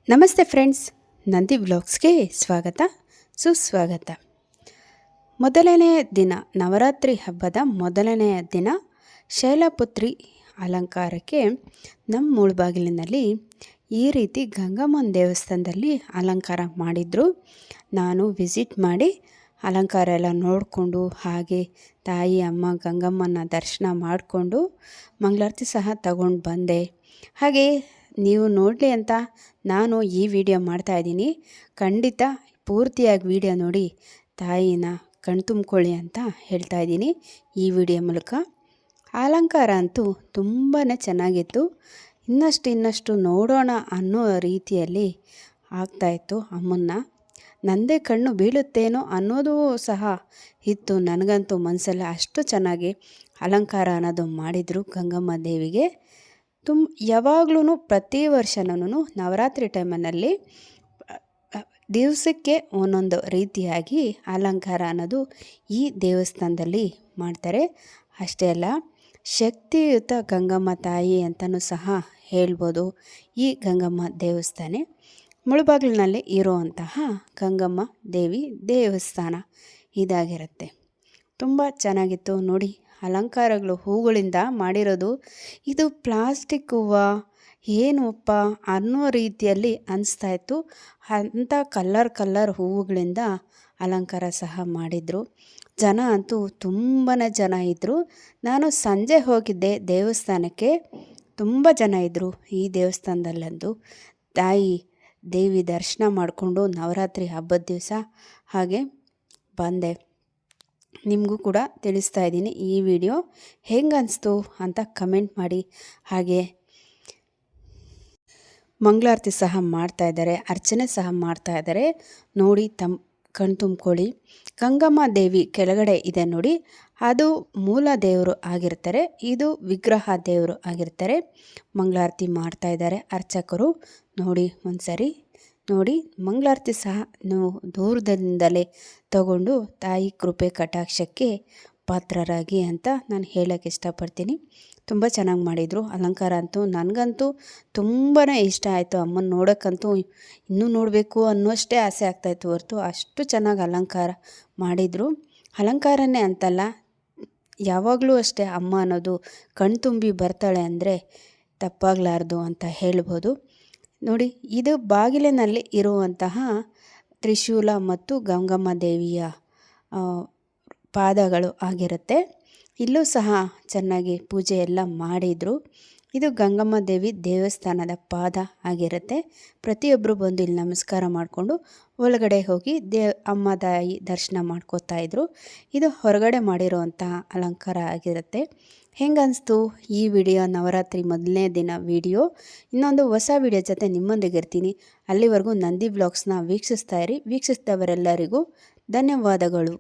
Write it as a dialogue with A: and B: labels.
A: ನಮಸ್ತೆ ಫ್ರೆಂಡ್ಸ್, ನಂದಿ ವ್ಲಾಗ್ಸ್ಗೆ ಸ್ವಾಗತ ಸುಸ್ವಾಗತ. ಮೊದಲನೆಯ ದಿನ, ನವರಾತ್ರಿ ಹಬ್ಬದ ಮೊದಲನೆಯ ದಿನ ಶೈಲಪುತ್ರಿ ಅಲಂಕಾರಕ್ಕೆ ನಮ್ಮ ಮುಳುಬಾಗಿಲಿನಲ್ಲಿ ಈ ರೀತಿ ಗಂಗಮ್ಮನ ದೇವಸ್ಥಾನದಲ್ಲಿ ಅಲಂಕಾರ ಮಾಡಿದರು. ನಾನು ವಿಸಿಟ್ ಮಾಡಿ ಅಲಂಕಾರ ಎಲ್ಲ ನೋಡಿಕೊಂಡು, ಹಾಗೆ ತಾಯಿ ಅಮ್ಮ ಗಂಗಮ್ಮನ ದರ್ಶನ ಮಾಡಿಕೊಂಡು ಮಂಗಳಾರತಿ ಸಹ ತಗೊಂಡು ಬಂದೆ. ಹಾಗೆ ನೀವು ನೋಡಲಿ ಅಂತ ನಾನು ಈ ವಿಡಿಯೋ ಮಾಡ್ತಾಯಿದ್ದೀನಿ. ಖಂಡಿತ ಪೂರ್ತಿಯಾಗಿ ವಿಡಿಯೋ ನೋಡಿ ತಾಯಿನ ಕಣ್ತುಂಬ್ಕೊಳ್ಳಿ ಅಂತ ಹೇಳ್ತಾ ಇದ್ದೀನಿ ಈ ವಿಡಿಯೋ ಮೂಲಕ. ಅಲಂಕಾರ ಅಂತೂ ತುಂಬಾ ಚೆನ್ನಾಗಿತ್ತು. ಇನ್ನಷ್ಟು ನೋಡೋಣ ಅನ್ನೋ ರೀತಿಯಲ್ಲಿ ಆಗ್ತಾಯಿತ್ತು. ಅಮ್ಮನ್ನ ನಂದೇ ಕಣ್ಣು ಬೀಳುತ್ತೇನೋ ಅನ್ನೋದು ಸಹ ಇತ್ತು ನನಗಂತೂ ಮನಸ್ಸಲ್ಲಿ. ಅಷ್ಟು ಚೆನ್ನಾಗಿ ಅಲಂಕಾರ ಅನ್ನೋದು ಮಾಡಿದರು ಗಂಗಮ್ಮ ದೇವಿಗೆ. ಯಾವಾಗ್ಲೂ ಪ್ರತಿ ವರ್ಷನೂ ನವರಾತ್ರಿ ಟೈಮಿನಲ್ಲಿ ದಿವಸಕ್ಕೆ ಒಂದೊಂದು ರೀತಿಯಾಗಿ ಅಲಂಕಾರ ಅನ್ನೋದು ಈ ದೇವಸ್ಥಾನದಲ್ಲಿ ಮಾಡ್ತಾರೆ. ಅಷ್ಟೇ ಅಲ್ಲ, ಶಕ್ತಿಯುತ ಗಂಗಮ್ಮ ತಾಯಿ ಅಂತಲೂ ಸಹ ಹೇಳ್ಬೋದು ಈ ಗಂಗಮ್ಮ ದೇವಸ್ಥಾನ. ಮುಳುಬಾಗಿಲಿನಲ್ಲಿ ಇರುವಂತಹ ಗಂಗಮ್ಮ ದೇವಿ ದೇವಸ್ಥಾನ ಇದಾಗಿರುತ್ತೆ. ತುಂಬ ಚೆನ್ನಾಗಿತ್ತು ನೋಡಿ. ಅಲಂಕಾರಗಳು ಹೂಗಳಿಂದ ಮಾಡಿರೋದು. ಇದು ಪ್ಲಾಸ್ಟಿಕ್ ಹೂವು ಏನಪ್ಪ ಅನ್ನೋ ರೀತಿಯಲ್ಲಿ ಅನಿಸ್ತಾಯಿತ್ತು. ಅಂಥ ಕಲ್ಲರ್ ಹೂವುಗಳಿಂದ ಅಲಂಕಾರ ಸಹ ಮಾಡಿದರು. ಜನ ಅಂತೂ ತುಂಬಾ ಜನ ಇದ್ದರು. ನಾನು ಸಂಜೆ ಹೋಗಿದ್ದೆ ದೇವಸ್ಥಾನಕ್ಕೆ. ತುಂಬ ಜನ ಇದ್ದರು ಈ ದೇವಸ್ಥಾನದಲ್ಲಂದು. ತಾಯಿ ದೇವಿ ದರ್ಶನ ಮಾಡಿಕೊಂಡು ನವರಾತ್ರಿ ಹಬ್ಬದ ದಿವಸ ಹಾಗೆ ಬಂದೆ. ನಿಮಗೂ ಕೂಡ ತಿಳಿಸ್ತಾ ಇದ್ದೀನಿ ಈ ವಿಡಿಯೋ ಹೆಂಗೆ ಅನಿಸ್ತು ಅಂತ ಕಮೆಂಟ್ ಮಾಡಿ. ಹಾಗೆ ಮಂಗಳಾರತಿ ಸಹ ಮಾಡ್ತಾಯಿದ್ದಾರೆ, ಅರ್ಚನೆ ಸಹ ಮಾಡ್ತಾಯಿದ್ದಾರೆ. ನೋಡಿ ಕಣ್ತುಂಬ್ಕೊಳ್ಳಿ. ಗಂಗಮ್ಮ ದೇವಿ ಕೆಳಗಡೆ ಇದೆ ನೋಡಿ, ಅದು ಮೂಲ ದೇವರು ಆಗಿರ್ತಾರೆ, ಇದು ವಿಗ್ರಹ ದೇವರು ಆಗಿರ್ತಾರೆ. ಮಂಗಳಾರತಿ ಮಾಡ್ತಾಯಿದ್ದಾರೆ ಅರ್ಚಕರು. ನೋಡಿ ಒಂದ್ಸರಿ ನೋಡಿ. ಮಂಗಳಾರತಿ ಸಹ ನೀವು ದೂರದಿಂದಲೇ ತಗೊಂಡು ತಾಯಿ ಕೃಪೆ ಕಟಾಕ್ಷಕ್ಕೆ ಪಾತ್ರರಾಗಿ ಅಂತ ನಾನು ಹೇಳೋಕ್ಕೆ ಇಷ್ಟಪಡ್ತೀನಿ. ತುಂಬ ಚೆನ್ನಾಗಿ ಮಾಡಿದರು ಅಲಂಕಾರ ಅಂತೂ. ನನಗಂತೂ ತುಂಬಾ ಇಷ್ಟ ಆಯಿತು. ಅಮ್ಮನ ನೋಡೋಕ್ಕಂತೂ ಇನ್ನೂ ನೋಡಬೇಕು ಅನ್ನೋಷ್ಟೇ ಆಸೆ ಆಗ್ತಾಯಿತ್ತು ಹೊರತು ಅಷ್ಟು ಚೆನ್ನಾಗಿ ಅಲಂಕಾರ ಮಾಡಿದರು. ಅಲಂಕಾರನೇ ಅಂತಲ್ಲ, ಯಾವಾಗಲೂ ಅಷ್ಟೇ ಅಮ್ಮ ಅನ್ನೋದು ಕಣ್ತುಂಬಿ ಬರ್ತಾಳೆ ಅಂದರೆ ತಪ್ಪಾಗಲಾರ್ದು ಅಂತ ಹೇಳ್ಬೋದು. ನೋಡಿ, ಇದು ಬಾಗಿಲಿನಲ್ಲಿ ಇರುವಂತಹ ತ್ರಿಶೂಲ ಮತ್ತು ಗಂಗಮ್ಮ ದೇವಿಯ ಪಾದಗಳು ಆಗಿರುತ್ತೆ. ಇಲ್ಲೂ ಸಹ ಚೆನ್ನಾಗಿ ಪೂಜೆ ಎಲ್ಲ ಮಾಡಿದರು. ಇದು ಗಂಗಮ್ಮ ದೇವಿ ದೇವಸ್ಥಾನದ ಪಾದ ಆಗಿರುತ್ತೆ. ಪ್ರತಿಯೊಬ್ಬರು ಬಂದು ಇಲ್ಲಿ ನಮಸ್ಕಾರ ಮಾಡಿಕೊಂಡು ಒಳಗಡೆ ಹೋಗಿ ಅಮ್ಮ ತಾಯಿ ದರ್ಶನ ಮಾಡ್ಕೋತಾ ಇದ್ರು. ಇದು ಹೊರಗಡೆ ಮಾಡಿರೋವಂತಹ ಅಲಂಕಾರ ಆಗಿರುತ್ತೆ. ಹೆಂಗನ್ನಿಸ್ತು ಈ ವಿಡಿಯೋ? ನವರಾತ್ರಿ ಮೊದಲನೇ ದಿನ ವಿಡಿಯೋ. ಇನ್ನೊಂದು ಹೊಸ ವಿಡಿಯೋ ಜೊತೆ ನಿಮ್ಮೊಂದಿಗೆ ಇರ್ತೀನಿ. ಅಲ್ಲಿವರೆಗೂ ನಂದಿ ವ್ಲಾಗ್ಸ್ನ ವೀಕ್ಷಿಸ್ತಾ ಇರಿ. ವೀಕ್ಷಿಸಿದವರೆಲ್ಲರಿಗೂ ಧನ್ಯವಾದಗಳು.